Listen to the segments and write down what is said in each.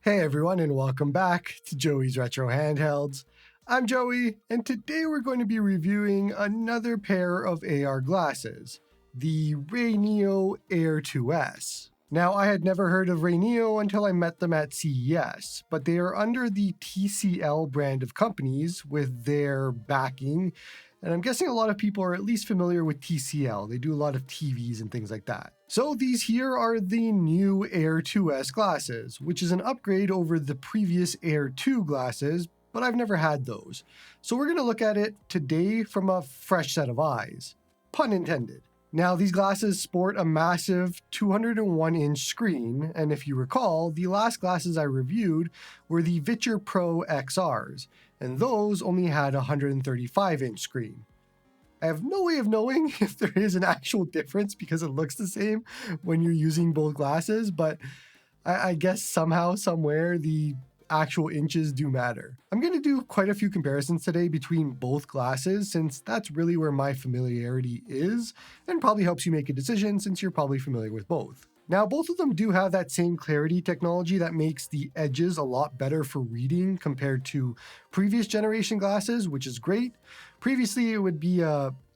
Hey everyone, and welcome back to Joey's Retro Handhelds. I'm Joey, and today we're going to be reviewing another pair of AR glasses, the RayNeo Air2s. Now, I had never heard of RayNeo until I met them at CES, but they are under the TCL brand of companies with their backing, and I'm guessing a lot of people are at least familiar with TCL. They do a lot of TVs and things like that. So these here are the new Air 2s glasses, which is an upgrade over the previous Air 2 glasses, but I've never had those. So we're going to look at it today from a fresh set of eyes. Pun intended. Now, these glasses sport a massive 201-inch screen, and if you recall, the last glasses I reviewed were the Viture Pro XRs, and those only had a 135-inch screen. I have no way of knowing if there is an actual difference because it looks the same when you're using both glasses, but I guess somehow, somewhere, the actual inches do matter. I'm going to do quite a few comparisons today between both glasses since that's really where my familiarity is, and probably helps you make a decision since you're probably familiar with both. Now, both of them do have that same clarity technology that makes the edges a lot better for reading compared to previous generation glasses, which is great. Previously, it would be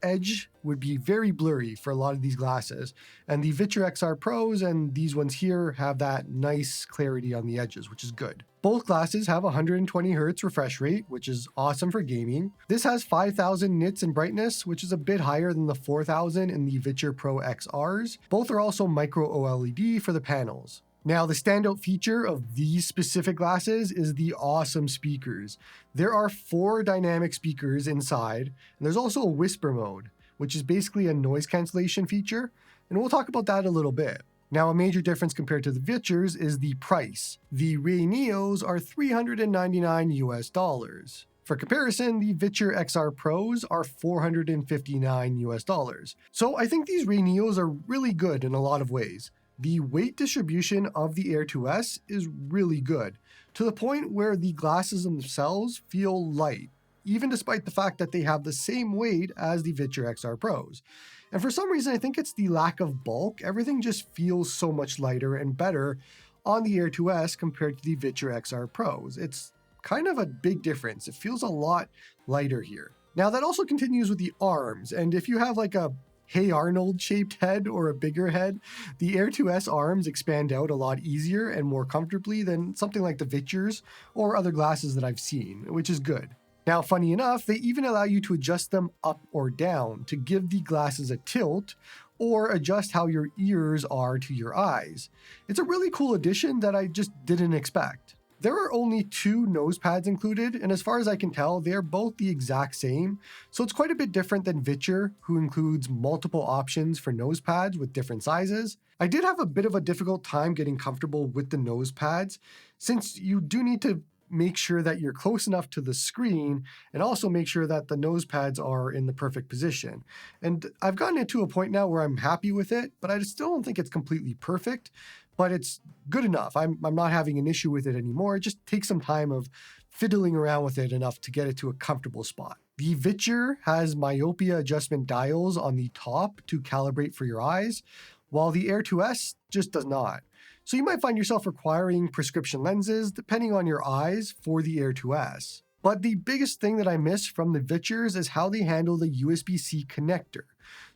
edge would be very blurry for a lot of these glasses, and the Viture XR Pros and these ones here have that nice clarity on the edges, which is good. Both glasses have 120 Hz refresh rate, which is awesome for gaming. This has 5000 nits in brightness, which is a bit higher than the 4000 in the Viture Pro XRs. Both are also micro OLED for the panels. Now, the standout feature of these specific glasses is the awesome speakers. There are 4 dynamic speakers inside, and there's also a whisper mode, which is basically a noise cancellation feature, and we'll talk about that a little bit. Now, a major difference compared to the Vitures is the price. The RayNeos are $399 US. For comparison, the Viture XR Pros are $459 US. So I think these RayNeos are really good in a lot of ways. The weight distribution of the Air 2s is really good, to the point where the glasses themselves feel light, even despite the fact that they have the same weight as the Viture XR Pros. And for some reason, I think it's the lack of bulk. Everything just feels so much lighter and better on the Air 2s compared to the Viture XR Pros. It's kind of a big difference. It feels a lot lighter here. Now, that also continues with the arms, and if you have like a Hey Arnold shaped head or a bigger head, the Air 2s arms expand out a lot easier and more comfortably than something like the Vitures or other glasses that I've seen, which is good. Now, funny enough, they even allow you to adjust them up or down to give the glasses a tilt or adjust how your ears are to your eyes. It's a really cool addition that I just didn't expect. There are only 2 nose pads included, and as far as I can tell, they are both the exact same, so it's quite a bit different than Viture, who includes multiple options for nose pads with different sizes. I did have a bit of a difficult time getting comfortable with the nose pads, since you do need to make sure that you're close enough to the screen and also make sure that the nose pads are in the perfect position. And I've gotten it to a point now where I'm happy with it, but I still don't think it's completely perfect. But it's good enough. I'm not having an issue with it anymore. It just takes some time of fiddling around with it enough to get it to a comfortable spot. The Viture has myopia adjustment dials on the top to calibrate for your eyes, while the Air 2s just does not. So you might find yourself requiring prescription lenses depending on your eyes for the Air 2s. But the biggest thing that I miss from the Vitures is how they handle the USB-C connector.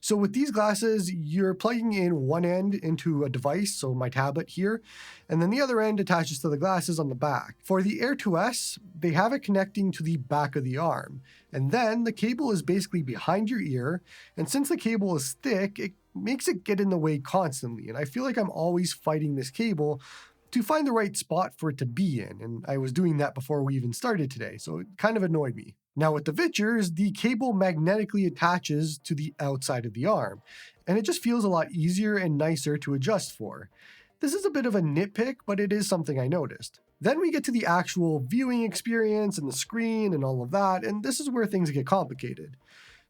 So with these glasses, you're plugging in one end into a device, so my tablet here, and then the other end attaches to the glasses on the back. For the Air 2s, they have it connecting to the back of the arm, and then the cable is basically behind your ear, and since the cable is thick, it makes it get in the way constantly, and I feel like I'm always fighting this cable to find the right spot for it to be in, and I was doing that before we even started today, so it kind of annoyed me. Now with the Vitures, the cable magnetically attaches to the outside of the arm, and it just feels a lot easier and nicer to adjust for. This is a bit of a nitpick, but it is something I noticed. Then we get to the actual viewing experience and the screen and all of that, and this is where things get complicated.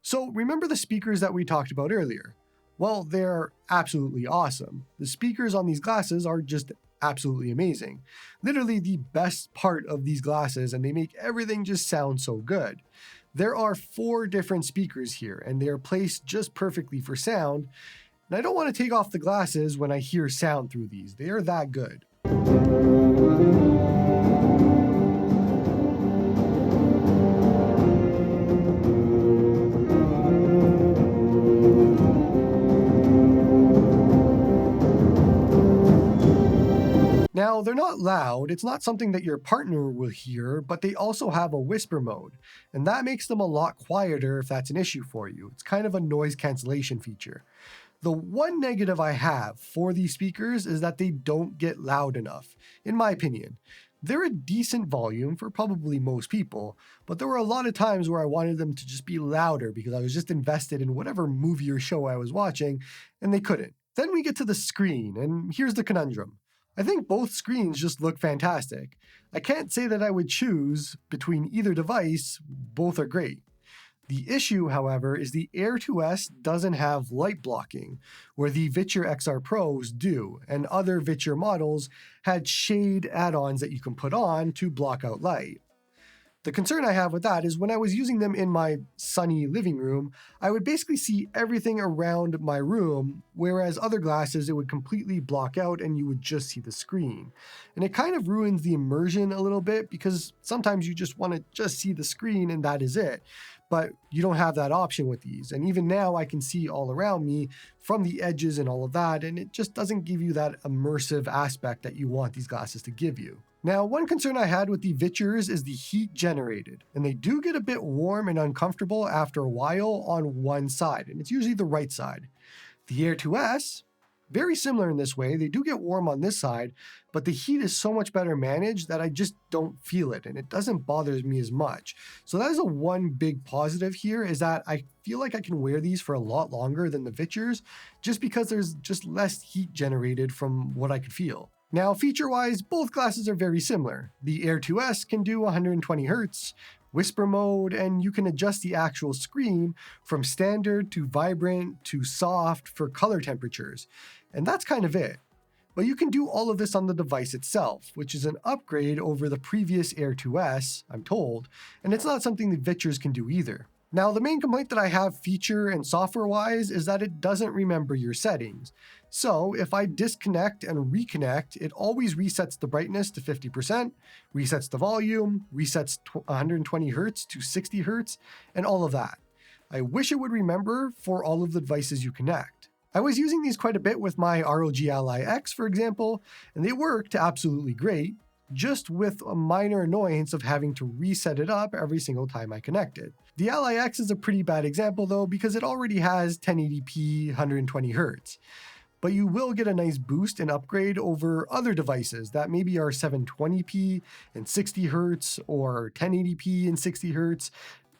So remember the speakers that we talked about earlier? Well, they're absolutely awesome. The speakers on these glasses are just absolutely amazing. Literally the best part of these glasses, and they make everything just sound so good. There are 4 different speakers here, and they are placed just perfectly for sound, and I don't want to take off the glasses when I hear sound through these. They are that good. Now, they're not loud, it's not something that your partner will hear, but they also have a whisper mode, and that makes them a lot quieter if that's an issue for you. It's kind of a noise cancellation feature. The one negative I have for these speakers is that they don't get loud enough, in my opinion. They're a decent volume for probably most people, but there were a lot of times where I wanted them to just be louder because I was just invested in whatever movie or show I was watching, and they couldn't. Then we get to the screen, and here's the conundrum. I think both screens just look fantastic. I can't say that I would choose between either device, both are great. The issue, however, is the Air2s doesn't have light blocking, where the Viture XR Pros do, and other Viture models had shade add-ons that you can put on to block out light. The concern I have with that is when I was using them in my sunny living room, I would basically see everything around my room, whereas other glasses it would completely block out and you would just see the screen. And it kind of ruins the immersion a little bit because sometimes you just want to just see the screen and that is it. But you don't have that option with these. And even now I can see all around me from the edges and all of that, and it just doesn't give you that immersive aspect that you want these glasses to give you. Now, one concern I had with the Vitures is the heat generated, and they do get a bit warm and uncomfortable after a while on one side, and it's usually the right side. The Air2s, very similar in this way, they do get warm on this side, but the heat is so much better managed that I just don't feel it, and it doesn't bother me as much. So that is a one big positive here, is that I feel like I can wear these for a lot longer than the Vitures, just because there's just less heat generated from what I could feel. Now, feature-wise, both glasses are very similar. The Air2s can do 120 Hz, whisper mode, and you can adjust the actual screen from standard to vibrant to soft for color temperatures. And that's kind of it. But you can do all of this on the device itself, which is an upgrade over the previous Air2s, I'm told, and it's not something the Vitures can do either. Now, the main complaint that I have feature and software-wise is that it doesn't remember your settings. So if I disconnect and reconnect, it always resets the brightness to 50%, resets the volume, resets 120 Hz to 60 Hz, and all of that. I wish it would remember for all of the devices you connect. I was using these quite a bit with my ROG Ally X, for example, and they worked absolutely great, just with a minor annoyance of having to reset it up every single time I connected. The Ally X is a pretty bad example though, because it already has 1080p 120 Hz. But you will get a nice boost and upgrade over other devices that maybe are 720p and 60 Hz or 1080p and 60 Hz,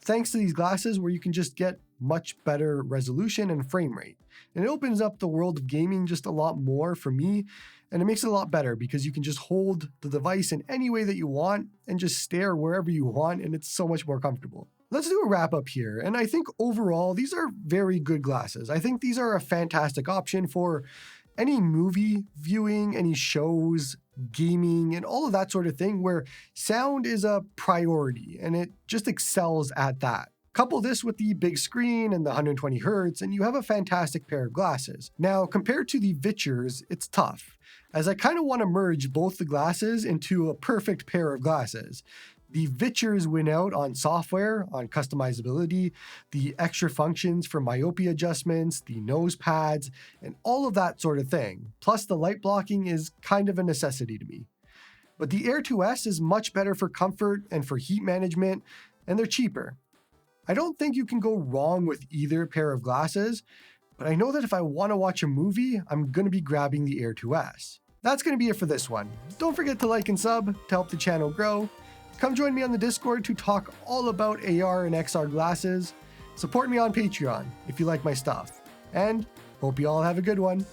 thanks to these glasses where you can just get much better resolution and frame rate. And it opens up the world of gaming just a lot more for me, and it makes it a lot better because you can just hold the device in any way that you want and just stare wherever you want, and it's so much more comfortable. Let's do a wrap up here, and I think overall these are very good glasses. I think these are a fantastic option for any movie viewing, any shows, gaming, and all of that sort of thing where sound is a priority and it just excels at that. Couple this with the big screen and the 120 Hz, and you have a fantastic pair of glasses. Now, compared to the Vitures, it's tough, as I kind of want to merge both the glasses into a perfect pair of glasses. The Vitures win out on software, on customizability, the extra functions for myopia adjustments, the nose pads, and all of that sort of thing. Plus, the light blocking is kind of a necessity to me. But the Air2s is much better for comfort and for heat management, and they're cheaper. I don't think you can go wrong with either pair of glasses, but I know that if I want to watch a movie, I'm going to be grabbing the Air2s. That's going to be it for this one. Don't forget to like and sub to help the channel grow. Come join me on the Discord to talk all about AR and XR glasses. Support me on Patreon if you like my stuff. And hope you all have a good one.